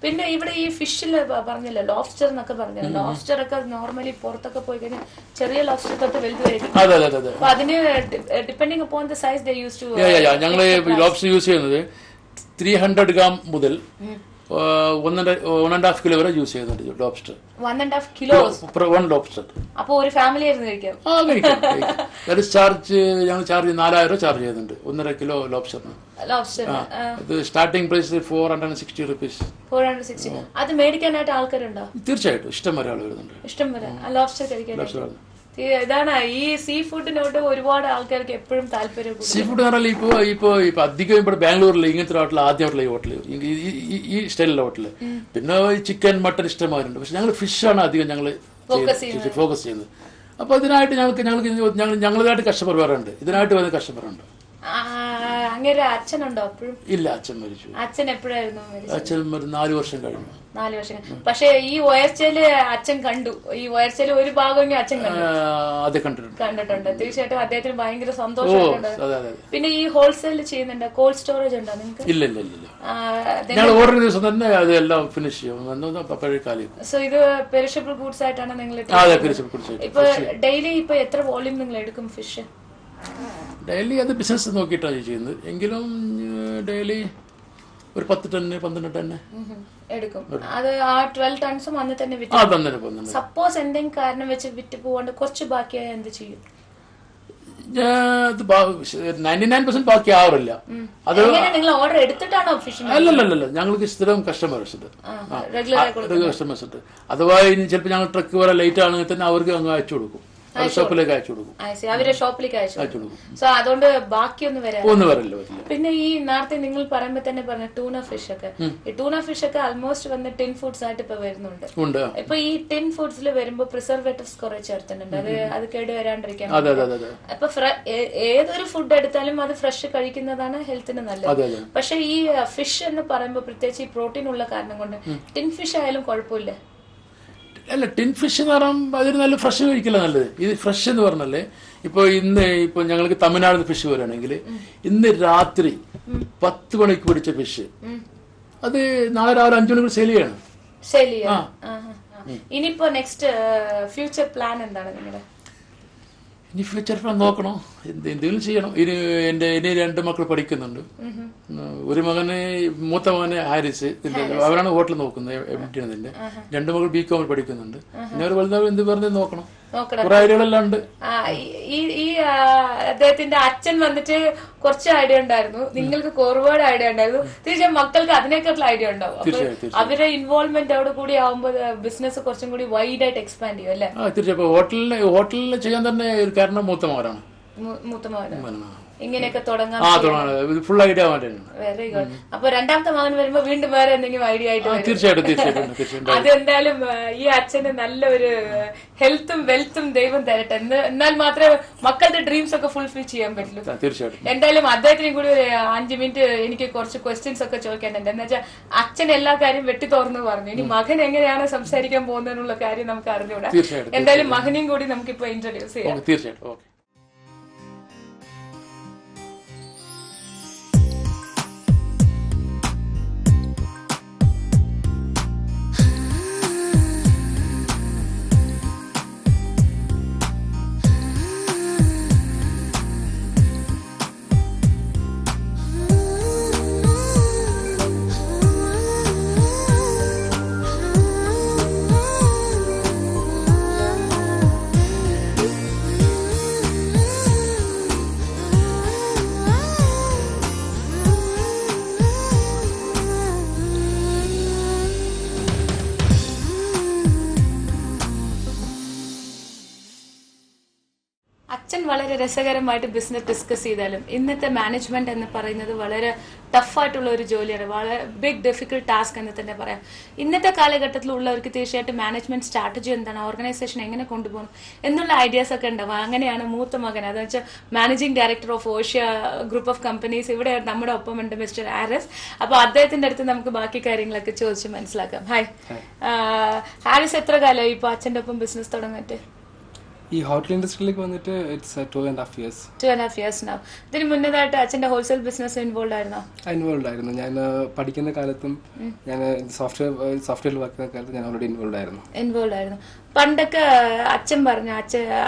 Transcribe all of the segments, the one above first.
പിന്നെ ഇവിടെ ഈ ഫിഷിൽ പറഞ്ഞല്ലോ ലോബ്സ്റ്റർ എന്നൊക്കെ പറഞ്ഞല്ലോ, ലോബ്സ്റ്റർ ഒക്കെ നോർമലി പുറത്തൊക്കെ പോയി കഴിഞ്ഞാൽ ചെറിയ ലോബ്സ്റ്റർ തൊട്ട് വലുതായിരിക്കും. അപ്പൊ അതിന് depending upon the size they use to. ഞങ്ങള് ലോബ്സ്റ്റർ യൂസ് ചെയ്യുന്നത് 300 gram മുതൽ 1.5 kilo വരെ യൂസ് ചെയ്യുന്നുണ്ട് ലോബ്സ്റ്റർ. 1.5 kilos one lobster. അപ്പൊ ഒരു ഫാമിലി ആയിരുന്നു കഴിക്കാം. ചാർജ് ഞങ്ങൾ ചാർജ് 4000 ചാർജ് ചെയ്യുന്നുണ്ട് 1.5 kilo ലോബ്സ്റ്ററിന്. ഇത് സ്റ്റാർട്ടിംഗ് പ്രൈസ് 460 rupees. 460. അത് മേടിക്കാനായിട്ട് ആൾക്കാരുണ്ടോ? തീർച്ചയായിട്ടും ഇഷ്ടം വരെ ആൾ വരുന്നുണ്ട്. ഇഷ്ടം വരെ ലോബ്സ്റ്റർ കഴിക്കാൻ. ഇതാണ് ഈ സീ ഫുഡിനോട് ഒരുപാട് ആൾക്കാർക്ക് എപ്പോഴും താല്പര്യം. സീ ഫുഡ് എന്ന് പറഞ്ഞാൽ ഇപ്പൊ അധികം ഇവിടെ ബാംഗ്ലൂരിൽ ഇങ്ങനത്തെ ഹോട്ടൽ ആദ്യമായിട്ടുള്ള ഈ ഹോട്ടൽ, ഈ സ്റ്റൈലിലുള്ള ഹോട്ടൽ. പിന്നെ ചിക്കൻ മട്ടൺ ഇഷ്ടമാരുണ്ട്. പക്ഷെ ഞങ്ങൾ ഫിഷാണ് അധികം ഞങ്ങൾ ഫോക്കസ് ചെയ്യുന്നത്. അപ്പൊ ഇതിനായിട്ട് ഞങ്ങളതായിട്ട് കസ്റ്റമർ വേറുണ്ട്, ഇതിനായിട്ട് വരുന്ന കസ്റ്റമർ ഉണ്ട്. അങ്ങനെ അച്ഛനുണ്ടോ? അപ്പോഴും ഇല്ല, അച്ഛൻ മരിച്ചു. അച്ഛൻ എപ്പോഴായിരുന്നു? അച്ഛൻ 4 വർഷം കഴിഞ്ഞു. 4 വർഷം. പക്ഷെ ഈ ഉയർച്ചയില് അച്ഛൻ കണ്ടു, ഈ ഉയർച്ചയില് ഒരു ഭാഗമെങ്കിലും അച്ഛൻ കണ്ടിട്ടുണ്ട്. തീർച്ചയായിട്ടും അദ്ദേഹത്തിന് ഭയങ്കര സന്തോഷമുണ്ട്. പിന്നെ ഈ ഹോൾസെയിൽ ചെയ്യുന്നുണ്ട്, കോൾഡ് സ്റ്റോറേജ് ഉണ്ടോ നിങ്ങൾക്ക്? ഇല്ല. ഞങ്ങൾ ഓർഡർ ദിവസം തന്നെ അതെല്ലാം ഫിനിഷ് ചെയ്യും. സോ ഇത് പെരിഷബിൾ ഗുഡ്സ് ആയിട്ടാണ് നിങ്ങൾ ഇപ്പൊ ഡെയിലി ഇപ്പൊ എത്ര വോള്യൂം നിങ്ങൾ എടുക്കും ഫിഷ്? ഡെയിലി അത് ബിസിനസ് നോക്കിയിട്ടാണ് ചെയ്യുന്നത്. എങ്കിലും ഡെയിലി ഒരു 10 ടൺ 12 ടൺ എടുക്കും. അത് ആ 12 ടൺസും അന്ന് തന്നെ വിറ്റ്. സപ്പോസ് എന്തെങ്കിലും കാരണം വെച്ച് വിറ്റ് പോവാണ്ട് കുറച്ച് ബാക്കിയായ എന്ത് ചെയ്യും? 99% ബാക്കി ആവാറില്ല. അത് നിങ്ങൾ ഓർഡർ എടുത്തിട്ടാണോ ഫിഷ്? അല്ലല്ല, ഞങ്ങൾക്ക് സ്ഥിരം കസ്റ്റമേഴ്സ് ഉണ്ട്, കസ്റ്റമേഴ്സ് ഉണ്ട്. അഥവാ ഇനി ചിലപ്പോൾ ഞങ്ങൾ ട്രക്ക് വരെ ലേറ്റ് ആണെങ്കിൽ തന്നെ അവർക്ക് അങ്ങ് അയച്ചു കൊടുക്കും, ഷോപ്പിലേക്ക് അയച്ചു കൊടുക്കും. അവരെ ഷോപ്പിലേക്ക് അയച്ചു കൊടുക്കും. സോ അതുകൊണ്ട് ബാക്കിയൊന്നും വരില്ല. പിന്നെ ഈ നേരത്തെ നിങ്ങൾ പറയുമ്പോ തന്നെ പറഞ്ഞ ടൂണ ഫിഷ് ഒക്കെ, ഈ ടൂണ ഫിഷ് ഒക്കെ ആൾമോസ്റ്റ് വന്ന് ടിൻ ഫുഡ്സ് ആയിട്ട് ഇപ്പൊ വരുന്നുണ്ട്. ഇപ്പൊ ഈ ടിൻ ഫുഡ്സിൽ വരുമ്പോ പ്രിസർവേറ്റീവ്സ് കുറെ ചേർത്തിട്ടുണ്ട്, അത് കേട് വരാണ്ടിരിക്കാൻ. അപ്പൊ ഏതൊരു ഫുഡ് എടുത്താലും അത് ഫ്രഷ് കഴിക്കുന്നതാണ് ഹെൽത്തിന് നല്ലത്. പക്ഷെ ഈ ഫിഷ് എന്ന് പറയുമ്പോ പ്രത്യേകിച്ച് ഈ പ്രോട്ടീൻ ഉള്ള കാരണം കൊണ്ട് ടിൻ ഫിഷ് ആയാലും കുഴപ്പമില്ല. അല്ല, ടിൻ ഫിഷ് എന്ന് പറയുമ്പോൾ അതിന് നല്ല ഫ്രഷ് കഴിക്കില്ല നല്ലത്. ഇത് ഫ്രഷ് എന്ന് പറഞ്ഞാല് ഇപ്പൊ ഞങ്ങൾക്ക് തമിഴ്നാട് ഫിഷ് വരികയാണെങ്കിൽ ഇന്ന് രാത്രി 10 മണിക്ക് പിടിച്ച ഫിഷ് അത് നാളെ രാവിലെ 5 മണിക്ക് സെയിൽ ചെയ്യണം. ഇനിയിപ്പോ നെക്സ്റ്റ് ഫ്യൂച്ചർ പ്ലാൻ എന്താണ് നിങ്ങളുടെ? ഇനി ഫ്യൂച്ചർ പ്ലാൻ നോക്കണം, എന്തെങ്കിലും ചെയ്യണം. ഇനി 2 മക്കൾ പഠിക്കുന്നുണ്ട്. ഒരു മകന്, മൂത്ത മകന് ഹാരിസ്, അവരാണ് ഹോട്ടൽ നോക്കുന്നത്, MD. 2 മക്കൾ BCom പഠിക്കുന്നുണ്ട്. പിന്നെ ഒരു വലുതാവ് എന്ത് പറഞ്ഞ് നോക്കണം, കുറെ ഐഡിയകളെല്ലാം ഉണ്ട്. ഈ അദ്ദേഹത്തിന്റെ അച്ഛൻ വന്നിട്ട് കുറച്ച് ഐഡിയ ഉണ്ടായിരുന്നു, നിങ്ങൾക്ക് ഒരുപാട് ഐഡിയ ഉണ്ടായിരുന്നു. തീർച്ചയായും മക്കൾക്ക് അതിനേക്കാളുള്ള ഐഡിയ ഉണ്ടാവും. അപ്പൊ അവരുടെ ഇൻവോൾവ്മെന്റോട് കൂടി ആവുമ്പോൾ ബിസിനസ് കുറച്ചും കൂടി വൈഡ് ആയിട്ട് എക്സ്പാൻഡ് ചെയ്യും അല്ലേ? തീർച്ചയായും ഹോട്ടലിൽ ചെയ്യാൻ തന്നെ കാരണം മൂത്ത മകനാണ്. ഇങ്ങനെയൊക്കെ തുടങ്ങാൻ ഫുൾ ഐഡിയ. Very good. അപ്പൊ രണ്ടാമത്തെ മകൻ വരുമ്പോ വീണ്ടും വേറെ എന്തെങ്കിലും ഐഡിയ ആയിട്ട് തീർച്ചയായിട്ടും അതെന്തായാലും ഈ അച്ഛന് നല്ലൊരു ഹെൽത്തും വെൽത്തും ദൈവം തരട്ടെ. എന്നാൽ മാത്രമേ മക്കളുടെ ഡ്രീംസ് ഒക്കെ ഫുൾഫിൽ ചെയ്യാൻ പറ്റുള്ളൂ. തീർച്ചയായിട്ടും. എന്തായാലും അദ്ദേഹത്തിനും കൂടി ഒരു 5 മിനിറ്റ് എനിക്ക് കുറച്ച് ക്വസ്റ്റ്യൻസ് ഒക്കെ ചോദിക്കാനുണ്ട്. എന്ന് വെച്ചാൽ അച്ഛൻ എല്ലാ കാര്യം വെട്ടി തുറന്ന് പറഞ്ഞു, ഇനി മകൻ എങ്ങനെയാണ് സംസാരിക്കാൻ പോകുന്നതിനുള്ള കാര്യം നമുക്ക് അറിഞ്ഞുകൂടാ. എന്തായാലും മകനെയും കൂടി നമുക്കിപ്പോ ഇൻട്രൊഡ്യൂസ് ചെയ്യാം. തീർച്ചയായിട്ടും. അച്ഛൻ വളരെ രസകരമായിട്ട് ബിസിനസ് ഡിസ്കസ് ചെയ്താലും ഇന്നത്തെ മാനേജ്മെന്റ് എന്ന് പറയുന്നത് വളരെ ടഫായിട്ടുള്ള ഒരു ജോലിയാണ്, വളരെ ബിഗ് ഡിഫിക്കൽട്ട് ടാസ്ക് എന്ന് തന്നെ പറയാം. ഇന്നത്തെ കാലഘട്ടത്തിലുള്ളവർക്ക് തീർച്ചയായിട്ടും മാനേജ്മെന്റ് സ്ട്രാറ്റജി എന്താണ്, ഓർഗനൈസേഷൻ എങ്ങനെ കൊണ്ടുപോകണം എന്നുള്ള ഐഡിയാസ് ഒക്കെ ഉണ്ടാവും. അങ്ങനെയാണ് മൂത്ത മകൻ, അതെന്ന് വെച്ചാൽ മാനേജിംഗ് ഡയറക്ടർ ഓഫ് ഓഷ്യ ഗ്രൂപ്പ് ഓഫ് കമ്പനീസ്, ഇവിടെ നമ്മുടെ ഒപ്പമുണ്ട് മിസ്റ്റർ ഹാരിസ്. അപ്പൊ അദ്ദേഹത്തിന്റെ അടുത്ത് നമുക്ക് ബാക്കി കാര്യങ്ങളൊക്കെ ചോദിച്ച് മനസ്സിലാക്കാം. ഹായ് ഹാരിസ്, എത്ര കാലമായി ഇപ്പൊ അച്ഛൻ്റെ ഒപ്പം ബിസിനസ് തുടങ്ങിയിട്ട്? ഈ ഹോട്ടൽ ഇൻഡസ്ട്രിയിലേക്ക് വന്നിട്ട് ഇറ്റ്സ് 2.5 years. 2.5 years now. ഇതിന് മുന്നേതായിട്ട് അച്ഛന്റെ ഹോൾസെയിൽ ബിസിനസ് ഇൻവോൾവ് ആയിരുന്നോ? ഇൻവോൾവ് ആയിരുന്നു. ഞാൻ പഠിക്കുന്ന കാലത്തും ഞാൻ സോഫ്റ്റ്വെയർ വർക്ക് ചെയ്യുന്ന കാലത്ത് ഞാൻ ഓൾറെഡി ഇൻവോൾവ് ആയിരുന്നു. പണ്ടൊക്കെ അച്ഛൻ പറഞ്ഞു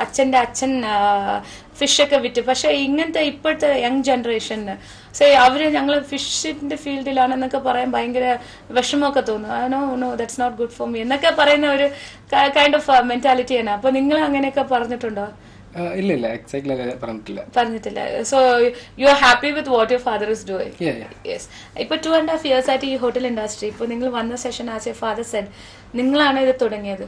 അച്ഛന്റെ അച്ഛൻ ഫിഷൊക്കെ വിറ്റ്. പക്ഷെ ഇങ്ങനത്തെ ഇപ്പോഴത്തെ യങ് ജനറേഷന് അവര് ഞങ്ങൾ ഫിഷിന്റെ ഫീൽഡിലാണെന്നൊക്കെ പറയാൻ ഭയങ്കര വിഷമമൊക്കെ തോന്നും. No that's not good for me എന്നൊക്കെ പറയുന്ന ഒരു കൈൻഡ് ഓഫ് മെന്റാലിറ്റിയാണ്. അപ്പൊ നിങ്ങൾ അങ്ങനെയൊക്കെ പറഞ്ഞിട്ടുണ്ടോ? ഇല്ല, എക്സാക്ട്ലി പറഞ്ഞിട്ടില്ല. So you are happy with what your father is doing. Yes. ഇപ്പൊ 2.5 years ആയിട്ട് ഈ ഹോട്ടൽ ഇൻഡസ്ട്രി, ഇപ്പൊ നിങ്ങൾ വന്ന session as a father said നിങ്ങളാണ് ഇത് തുടങ്ങിയത്.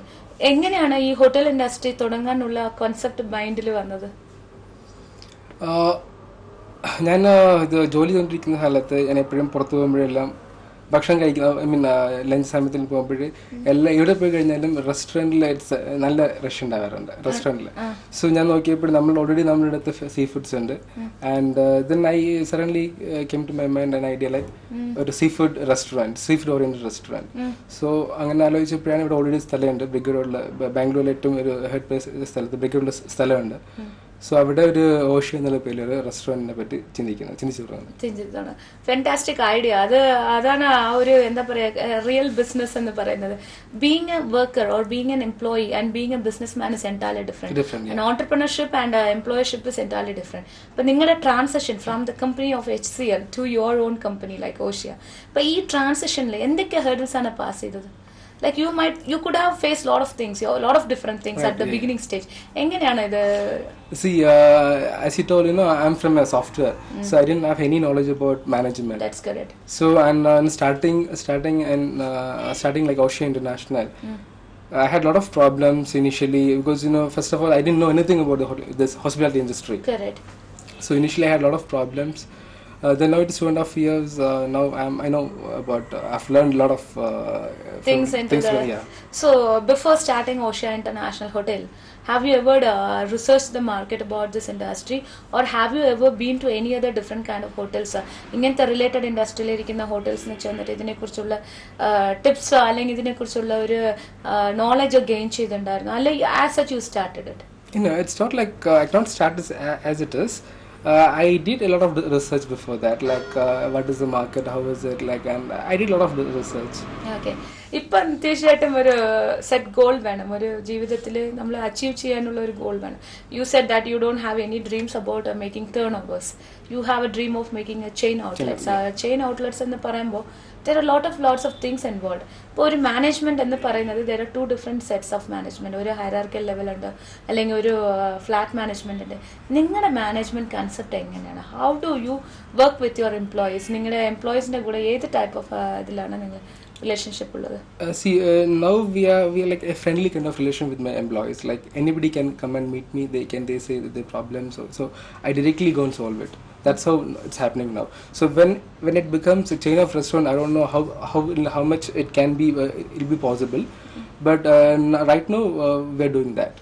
എങ്ങനെയാണ് ഈ ഹോട്ടൽ ഇൻഡസ്ട്രി തുടങ്ങാനുള്ള കോൺസെപ്റ്റ് മൈൻഡിൽ വന്നത്? ഞാൻ ഇത് ജോലി ചെയ്തുകൊണ്ടിരിക്കുന്ന കാലത്ത് ഞാൻ എപ്പോഴും പുറത്തു പോകുമ്പോഴെല്ലാം ഭക്ഷണം കഴിക്കുന്ന ലഞ്ച് സമയത്തിൽ പോകുമ്പോഴേ എല്ലാം എവിടെ പോയി കഴിഞ്ഞാലും റെസ്റ്റോറൻറ്റിൽ നല്ല റഷ് ഉണ്ടാവാറുണ്ട് റെസ്റ്റോറൻറ്റിൽ. സോ ഞാൻ നോക്കിയപ്പോൾ ഓൾറെഡി നമ്മുടെ അടുത്ത് സീ ഫുഡ്സ് ഉണ്ട്. And then I suddenly came to my mind an idea like ഒരു sea food oriented restaurant. So അങ്ങനെ ആലോചിച്ചപ്പോഴാണ് ഇവിടെ ഓൾറെഡി സ്ഥലമുണ്ട് ബ്രിഗേഡ്, ബാംഗ്ലൂരിൽ ഏറ്റവും ഒരു ഹെഡ് പ്ലേസ് സ്ഥലത്ത് ബ്രിഗേഡിലുള്ള സ്ഥലമുണ്ട്. സോ അവിടെ ഒരു ഓഷ്യ എന്നുള്ള പേരിൽ ഒരു റെസ്റ്റോറന്റിനെ പറ്റി ചിന്തിച്ചിട്ടുണ്ട്. Fantastic idea. അതാണ് ആ ഒരു എന്താ പറയാ റിയൽ ബിസിനസ് എന്ന് പറയുന്നത്. Being a worker or being an employee and being a business man is entirely different. Entrepreneurship and employership is entirely different. അപ്പൊ നിങ്ങളുടെ transition from the company of HCL to your own company like ഓഷ്യ, അപ്പൊ ഈ ട്രാൻസിഷനിൽ എന്തൊക്കെ hurdles ആണ് pass ചെയ്തത്? Like you could have faced a lot of things, a lot of different things at the beginning stage. എങ്ങനെയാണ് ഇത്? See, as you told, I'm from a software, so I didn't have any knowledge about management. That's correct. So and starting like Ocean International, I had a lot of problems initially because first of all I didn't know anything about this hospitality industry. Correct. So initially I had a lot of problems. Then now it's 2.5 years. Now I know about. I've learned a lot of things into that. Yeah. So before starting Ocean International Hotel, have you ever researched the market about this industry, or have you ever been to any other different kind of hotels? ഇങ്ങനത്തെ related ഇൻഡസ്ട്രിയിൽ ഇരിക്കുന്ന ഹോട്ടൽസിന് ചെന്നിട്ട് ഇതിനെക്കുറിച്ചുള്ള tips അല്ലെങ്കിൽ ഇതിനെക്കുറിച്ചുള്ള ഒരു knowledge gain ചെയ്തിട്ടുണ്ടായിരുന്നു? അല്ലെങ്കിൽ as such you started it? It's not like I can't start this as it is. I did a lot of research before that, like what is the market, how is it, like, and I did a lot of research. Okay. ഇപ്പം തീർച്ചയായിട്ടും ഒരു set goal വേണം, ഒരു ജീവിതത്തിൽ നമ്മൾ achieve ചെയ്യാനുള്ള ഒരു goal വേണം. You said that you don't have any dreams about making turn overs. You have A dream of making A chain outlets. Chain outlets എന്ന് പറയുമ്പോൾ there are lots of things involved. ഇപ്പോൾ ഒരു management എന്ന് പറയുന്നത് there are 2 different sets of management. ഒരു hierarchical level ഉണ്ട്, അല്ലെങ്കിൽ ഒരു ഫ്ലാറ്റ് മാനേജ്മെന്റ് ഉണ്ട്. നിങ്ങളുടെ മാനേജ്മെന്റ് കൺസെപ്റ്റ് എങ്ങനെയാണ്? How do you work with your employees? നിങ്ങളുടെ എംപ്ലോയീസിന്റെ കൂടെ ഏത് ടൈപ്പ് ഓഫ് ഇതിലാണ് നിങ്ങൾ relationship ഉള്ളത്? Now we are like a friendly kind of relation with my employees. Like anybody can come and meet me, they say their problems, so I directly go and solve it. That's how it's happening now. So when it becomes a chain of restaurant, I don't know how much it can be it'll be possible, but right now we're doing that.